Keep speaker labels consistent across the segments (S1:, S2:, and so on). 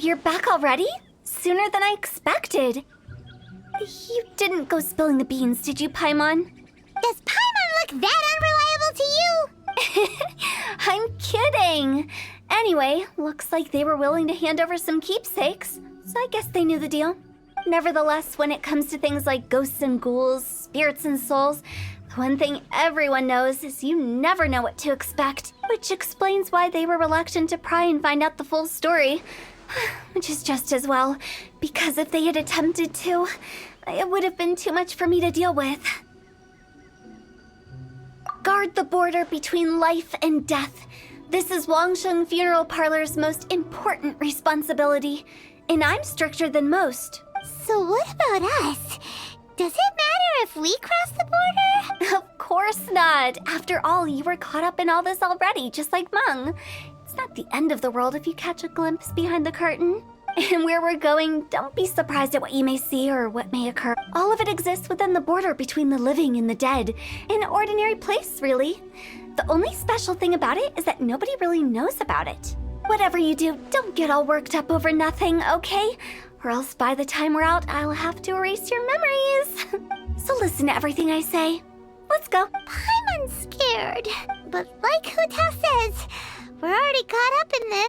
S1: you're back already? Sooner than I expected. You didn't go spilling the beans, did you, Paimon?
S2: Does Paimon look that unreliable to you?
S1: I'm kidding! Anyway, looks like they were willing to hand over some keepsakes, so I guess they knew the deal. Nevertheless, when it comes to things like ghosts and ghouls, spirits and souls, the one thing everyone knows is you never know what to expect, which explains why they were reluctant to pry and find out the full story. Which is just as well, because if they had attempted to, it would have been too much for me to deal with. Guard the border between life and death. This is Wangsheng Funeral Parlor's most important responsibility, and I'm stricter than most.
S2: So what about us? Does it matter if we cross the border?
S1: Of course not. After all, you were caught up in all this already, just like Meng. It's not the end of the world if you catch a glimpse behind the curtain. And where we're going, don't be surprised at what you may see or what may occur. All of it exists within the border between the living and the dead. An ordinary place, really. The only special thing about it is that nobody really knows about it. Whatever you do, don't get all worked up over nothing, okay? Or else by the time we're out, I'll have to erase your memories. So listen to everything I say. Let's go.
S2: Paimon's scared. But like Huta says, we're already caught up in this.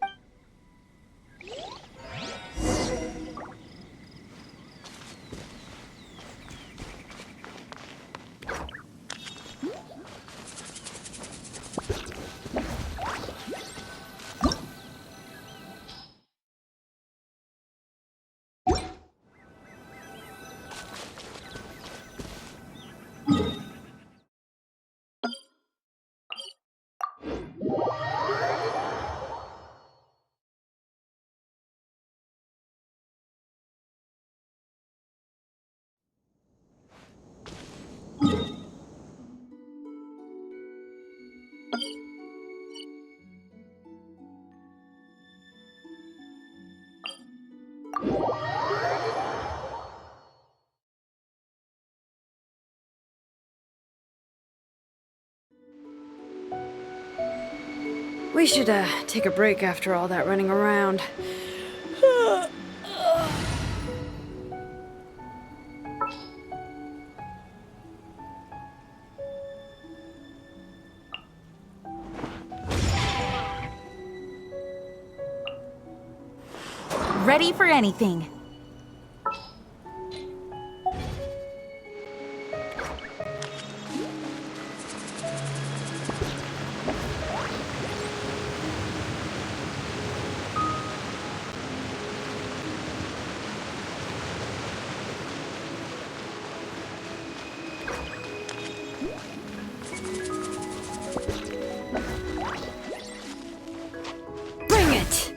S3: We should, take a break after all that running around.
S4: Ready for anything.
S3: Bring it!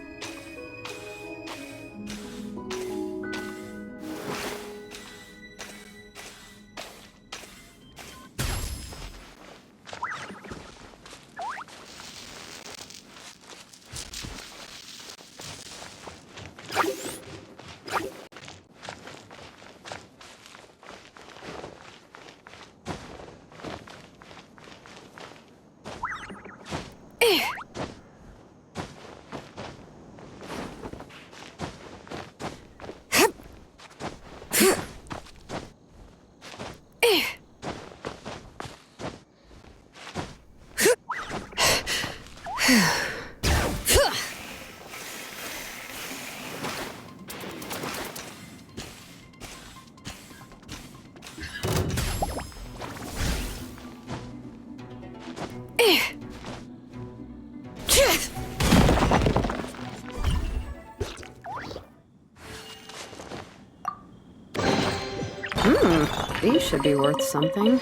S3: These should be worth something.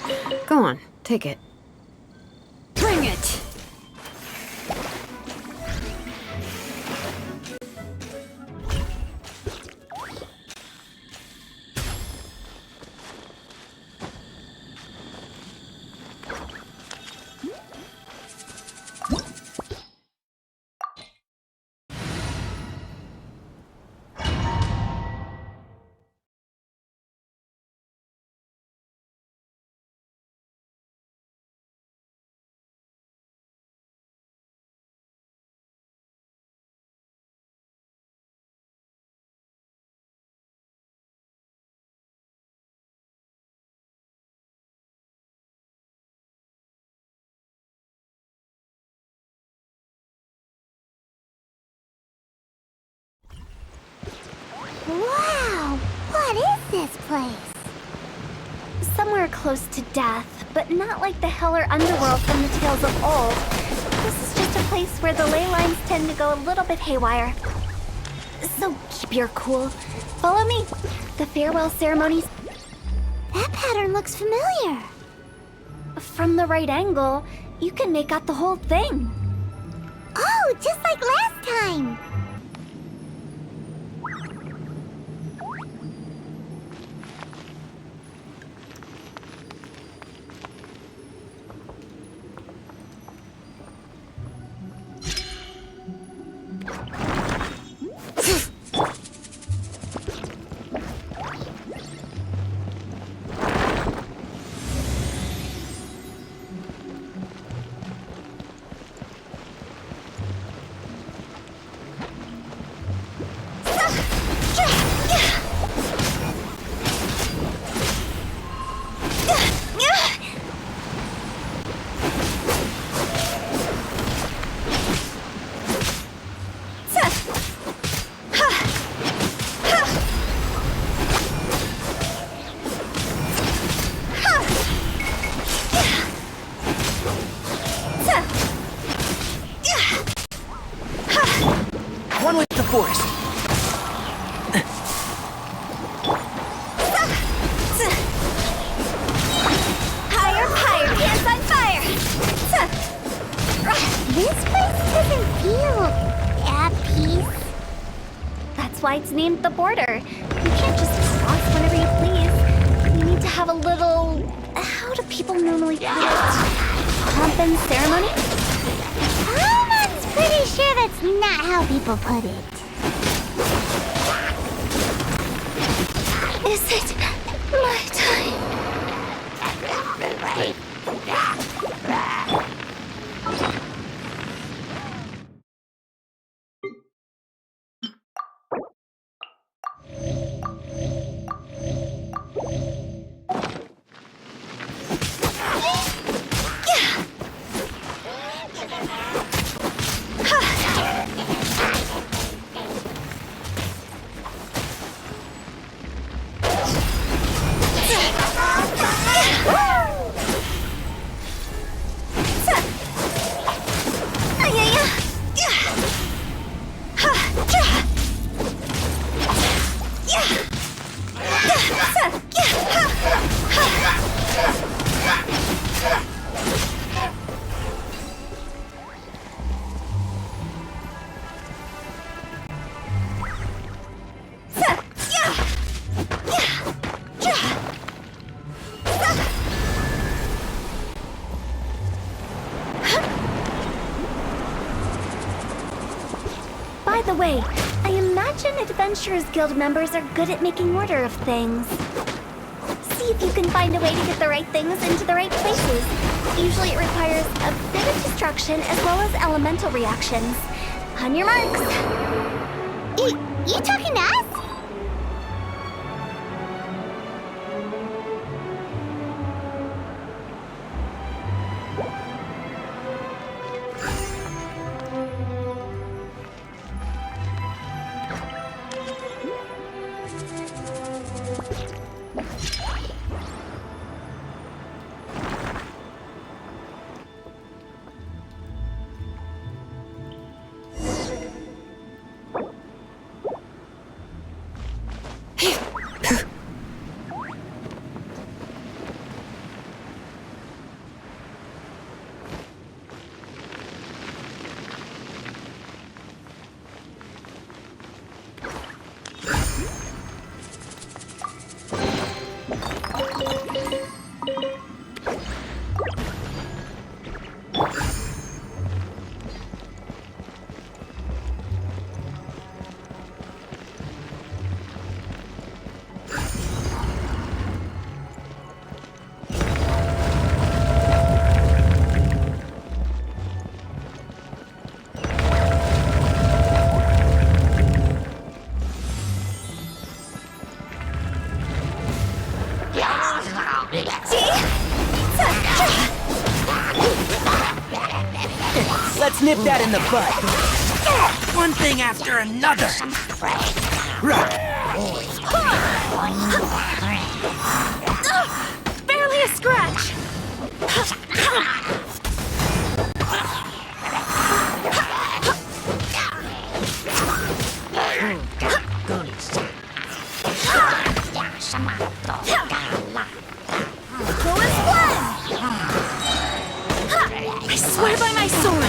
S3: Go on, take it. Bring it!
S2: this place?
S1: Somewhere close to death, but not like the hell or underworld from the tales of old. This is just a place where the ley lines tend to go a little bit haywire. So keep your cool. Follow me. The farewell ceremonies.
S2: That pattern looks familiar.
S1: From the right angle, you can make out the whole thing.
S2: Oh, just like last time.
S4: One with the forest.
S1: Higher, higher, hands on fire!
S2: This place doesn't feel at peace.
S1: That's why it's named the border. You can't just cross whenever you please. You need to have a little... How do people normally put it? Pomp and ceremony?
S2: Paimon's pretty sure that's not how people put it.
S1: Is it my time? By the way, I imagine Adventurers Guild members are good at making order of things. See if you can find a way to get the right things into the right places. Usually it requires a bit of destruction as well as elemental reactions. On your marks.
S2: You talking to us?
S4: Let's nip that in the bud. One thing after another.
S1: Barely a scratch! Go and split! I swear by my sword!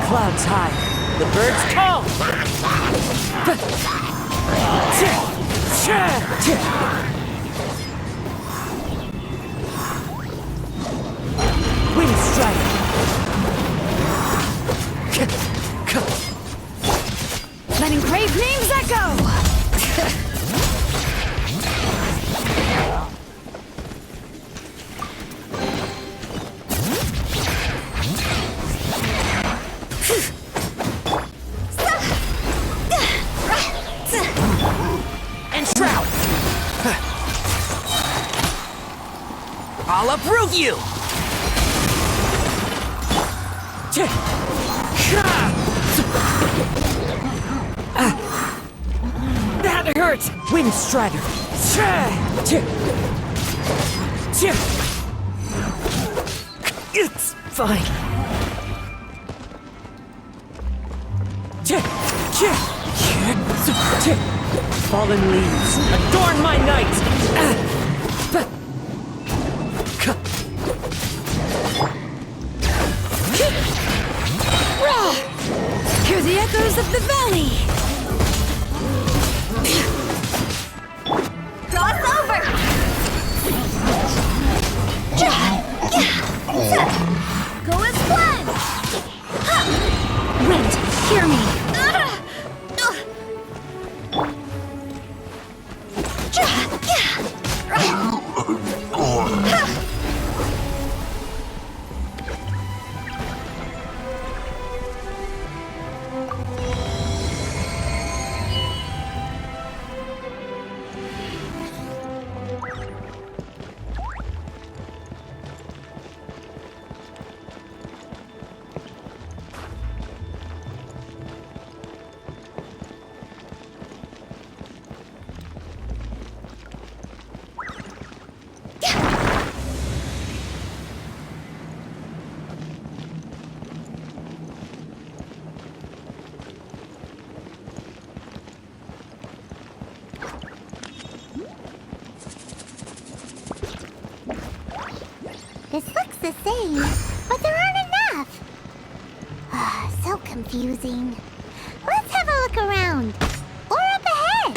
S4: Clouds high, the birds call. Wind strike.
S1: Letting brave names echo!
S4: Enshroud. I'll uproot you. That hurts! Wind Strider! It's fine. Fallen leaves, adorn my night!
S1: Hear the echoes of the valley! Cross over! Go as planned! Wind, hear me!
S2: This looks the same, but there aren't enough. So confusing. Let's have a look around. Or up ahead.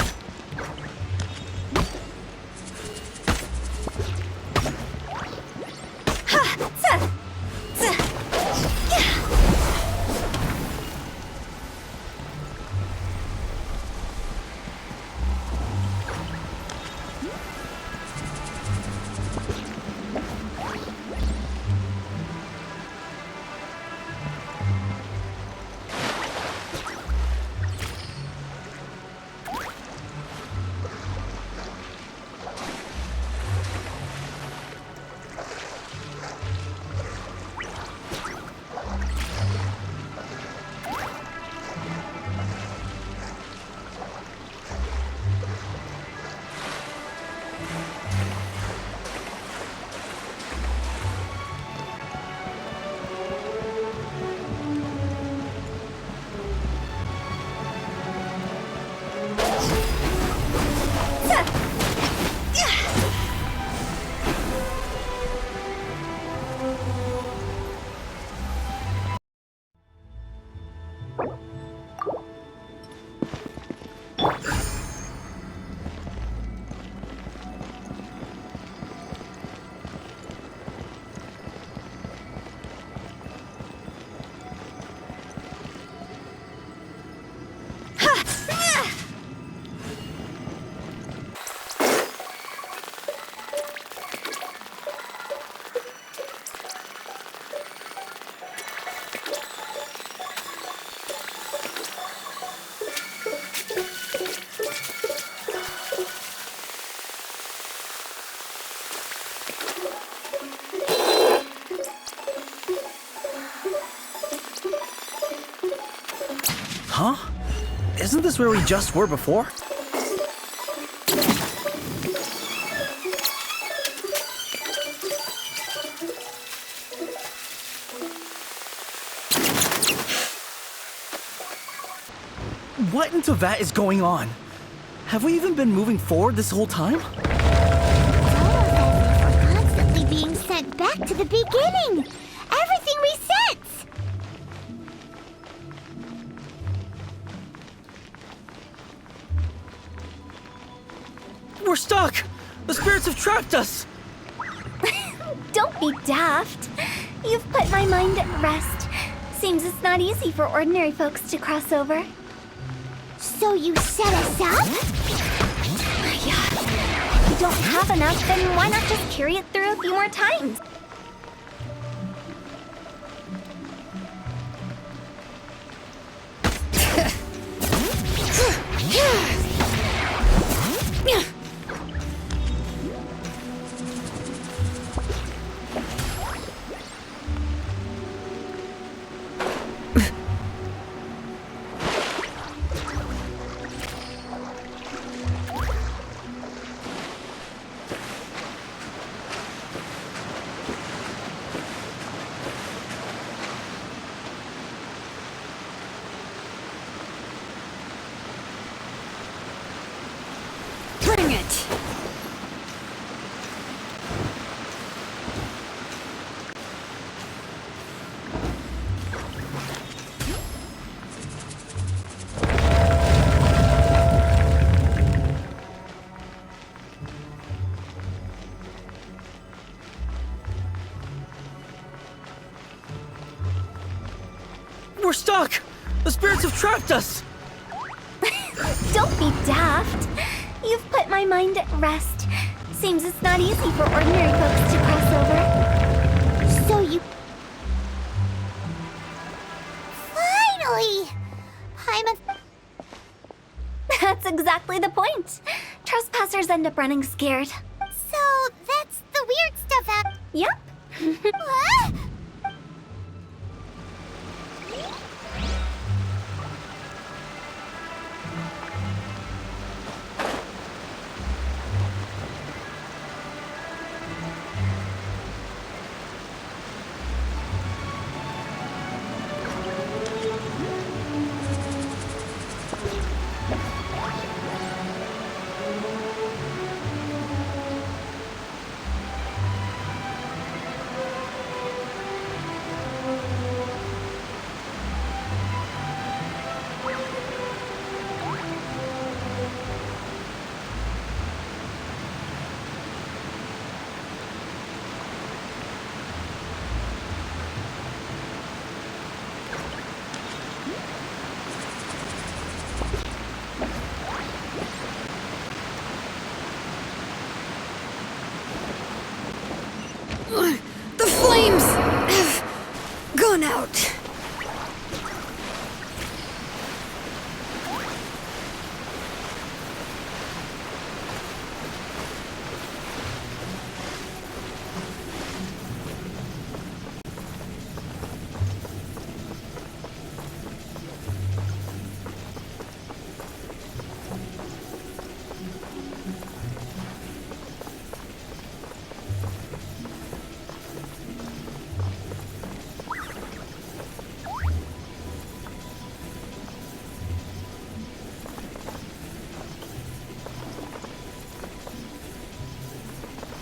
S5: this where we just were before? What in Teyvat is going on? Have we even been moving forward this whole time?
S2: It's almost as if we're constantly being sent back to the beginning. Everything resets.
S5: We're stuck! The spirits have trapped us!
S1: Don't be daft. You've put my mind at rest. Seems it's not easy for ordinary folks to cross over.
S2: So you set us up?
S1: Yeah. If you don't have enough, then why not just carry it through a few more times?
S3: Bring it!
S5: We're stuck! The spirits have trapped us!
S1: Don't be daft. You've put my mind at rest. Seems it's not easy for ordinary folks to cross over.
S2: So you... Finally! Paimon...
S1: That's exactly the point. Trespassers end up running scared.
S2: So that's the weird stuff out...
S1: Yep.
S2: What?
S3: The flames have gone out.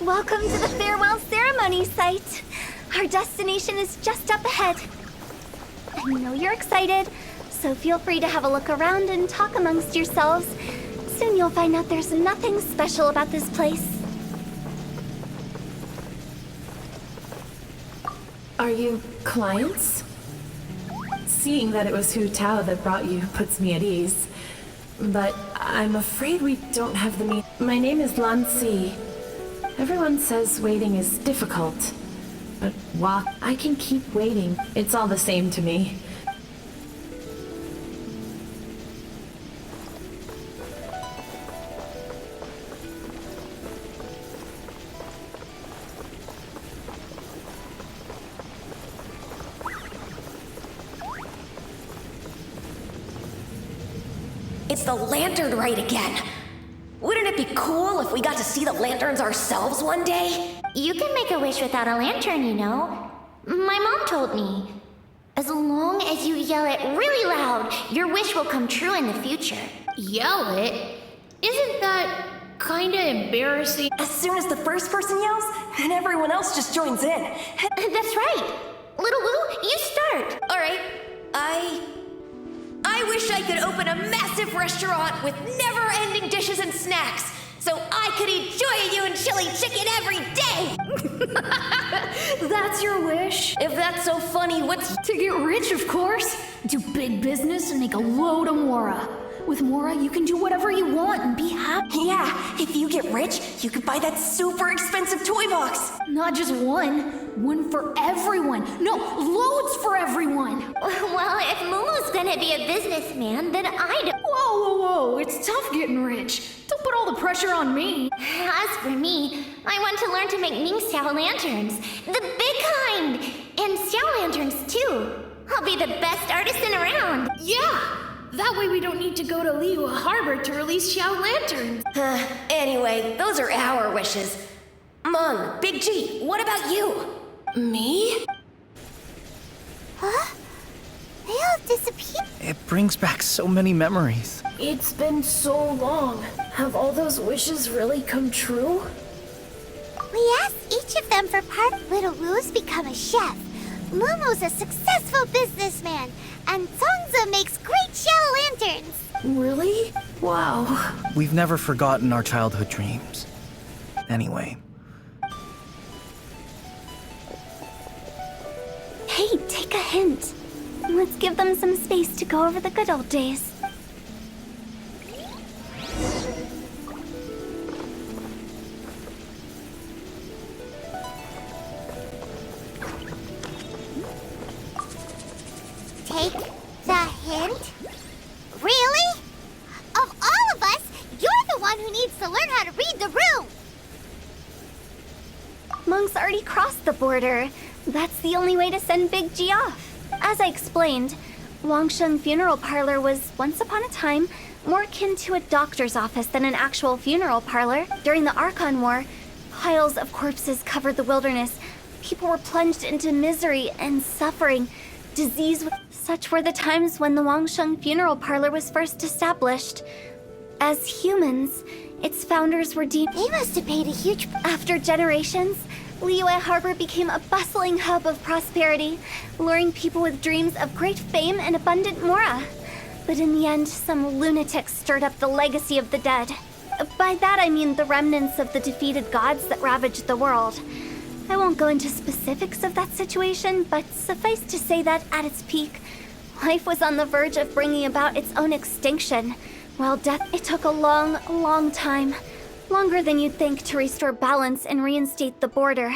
S1: Welcome to the farewell ceremony site. Our destination is just up ahead. I know you're excited, so feel free to have a look around and talk amongst yourselves. Soon you'll find out there's nothing special about this place.
S6: Are you clients? Seeing that it was Hu Tao that brought you puts me at ease. But I'm afraid we don't have the means. My name is Lan Si. Everyone says waiting is difficult. But I can keep waiting. It's all the same to me.
S1: It's
S7: It's the lantern rite again. Wouldn't it be cool if we got to see the lanterns ourselves one day?
S2: You can make a wish without a lantern, you know. My mom told me. As long as you yell it really loud, your wish will come true in the future.
S8: Yell it? Isn't that kinda embarrassing?
S7: As soon as the first person yells, and everyone else just joins in.
S2: That's right. Little Wu, you start.
S7: All right, I wish I could open a massive restaurant with never-ending dishes and snacks, so I could eat Joy and chili chicken every day!
S8: That's your wish?
S7: If that's so funny, what's...
S8: To get rich, of course. Do big business and make a load of Mora. With Mora, you can do whatever you want and be happy.
S7: Yeah, if you get rich, you could buy that super expensive toy box.
S8: Not just one. One for everyone. No, loads for everyone.
S2: Well, if Momo's gonna be a businessman, then I don't.
S8: Whoa. It's tough getting rich. Don't put all the pressure on me.
S2: As for me, I want to learn to make Ming Xiao lanterns. The big kind! And Xiao lanterns, too. I'll be the best artisan around.
S8: Yeah! That way we don't need to go to Liyue Harbor to release Xiao lanterns.
S7: Anyway, those are our wishes. Meng, Big G, what about you?
S6: Me?
S2: Huh? They all disappeared.
S5: It brings back so many memories.
S6: It's been so long. Have all those wishes really come true?
S2: We asked each of them for part. Little Wu's become a chef. Momo's a successful businessman. And Zongza makes great shell lanterns.
S6: Really? Wow.
S5: We've never forgotten our childhood dreams. Anyway.
S1: Hey, take a hint. Let's give them some space to go over the good old days.
S2: Take the hint? Really? Of all of us, you're the one who needs to learn how to read the room.
S1: Meng's already crossed the border. That's the only way to send Big G off. As I explained, Wangsheng Funeral Parlor was once upon a time more akin to a doctor's office than an actual funeral parlor. During the Archon War, piles of corpses covered the wilderness. People were plunged into misery and suffering. Disease. Such were the times when the Wangsheng Funeral Parlor was first established. As humans, its founders were deemed.
S2: They must have paid a huge.
S1: After generations, Liyue Harbor became a bustling hub of prosperity, luring people with dreams of great fame and abundant mora. But in the end, some lunatics stirred up the legacy of the dead. By that I mean the remnants of the defeated gods that ravaged the world. I won't go into specifics of that situation, but suffice to say that at its peak, life was on the verge of bringing about its own extinction, while death, it took a long time. Longer than you'd think to restore balance and reinstate the border.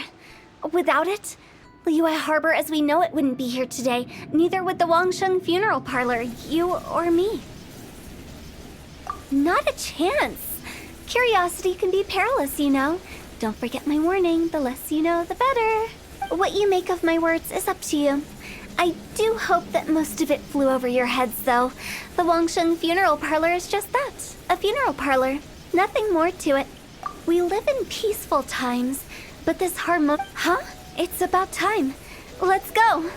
S1: Without it, Liyue Harbor as we know it wouldn't be here today. Neither would the Wangsheng Funeral Parlor, you or me. Not a chance. Curiosity can be perilous, you know. Don't forget my warning, the less you know, the better. What you make of my words is up to you. I do hope that most of it flew over your heads, though. The Wangsheng Funeral Parlor is just that, a funeral parlor. Nothing more to it. We live in peaceful times, but this Huh? It's about time. Let's go.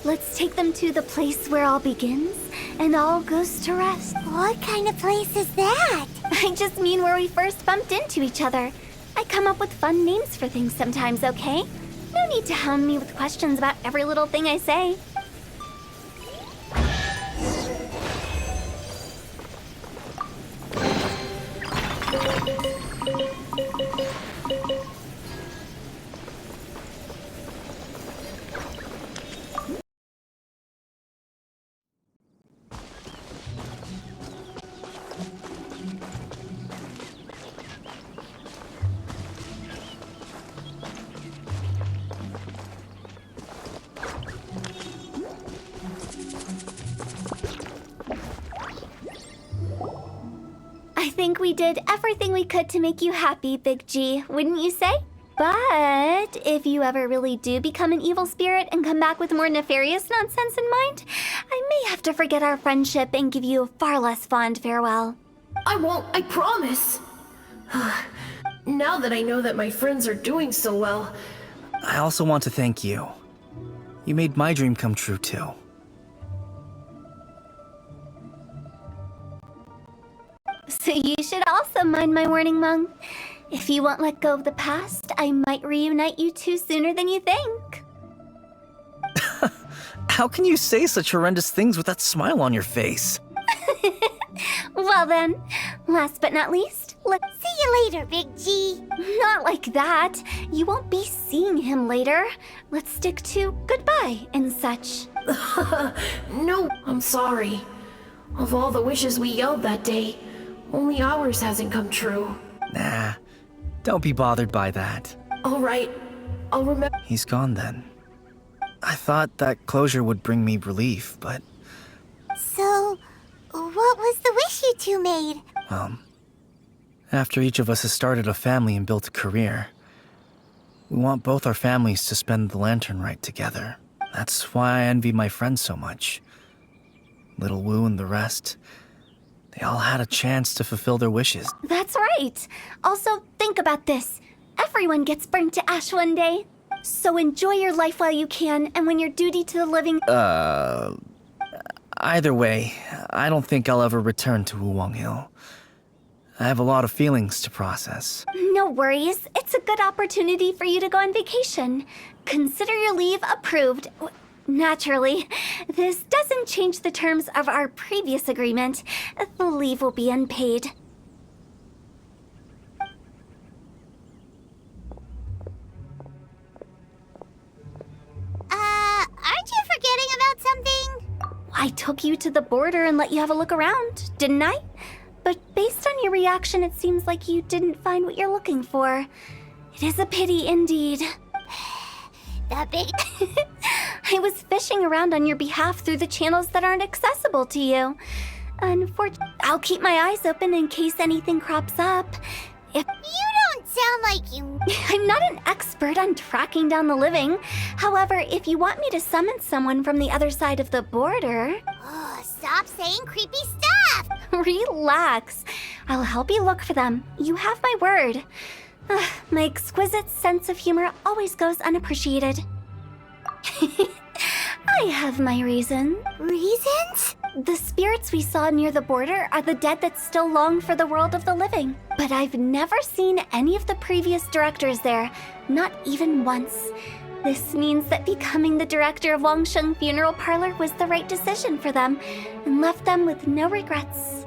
S1: Let's take them to the place where all begins and all goes to rest.
S2: What kind of place is that?
S1: I just mean where we first bumped into each other. I come up with fun names for things sometimes, okay? No need to hound me with questions about every little thing I say. I think we did everything we could to make you happy, Big G, wouldn't you say? But if you ever really do become an evil spirit and come back with more nefarious nonsense in mind, I may have to forget our friendship and give you a far less fond farewell.
S6: I won't, I promise. Now that I know that my friends are doing so well,
S5: I also want to thank you. You made my dream come true, too.
S1: So you should also mind my warning, Meng. If you won't let go of the past, I might reunite you two sooner than you think.
S5: How can you say such horrendous things with that smile on your face?
S1: Well then, last but not least,
S2: See you later, Big G.
S1: Not like that. You won't be seeing him later. Let's stick to goodbye and such.
S6: no, I'm sorry. Of all the wishes we yelled that day, only ours hasn't come true.
S5: Nah, don't be bothered by that.
S6: All right, I'll remember.
S5: He's gone then. I thought that closure would bring me relief, but,
S2: So, what was the wish you two made?
S5: after each of us has started a family and built a career, we want both our families to spend the lantern rite together. That's why I envy my friends so much. Little Wu and the rest, they all had a chance to fulfill their wishes.
S1: That's right. Also, think about this. Everyone gets burnt to ash one day. So enjoy your life while you can, and when your duty to the living...
S5: Either way, I don't think I'll ever return to Wuwang Hill. I have a lot of feelings to process.
S1: No worries. It's a good opportunity for you to go on vacation. Consider your leave approved. Naturally, this doesn't change the terms of our previous agreement. The leave will be unpaid.
S2: Aren't you forgetting about something?
S1: I took you to the border and let you have a look around, didn't I? But based on your reaction, it seems like you didn't find what you're looking for. It is a pity indeed.
S2: The big...
S1: I was fishing around on your behalf through the channels that aren't accessible to you. Unfortunately, I'll keep my eyes open in case anything crops up.
S2: You don't sound like you...
S1: I'm not an expert on tracking down the living. However, if you want me to summon someone from the other side of the border...
S2: Oh, stop saying creepy stuff!
S1: Relax. I'll help you look for them. You have my word. My exquisite sense of humor always goes unappreciated. I have my reason.
S2: Reasons?
S1: The spirits we saw near the border are the dead that still long for the world of the living. But I've never seen any of the previous directors there, not even once. This means that becoming the director of Wangsheng Funeral Parlor was the right decision for them, and left them with no regrets.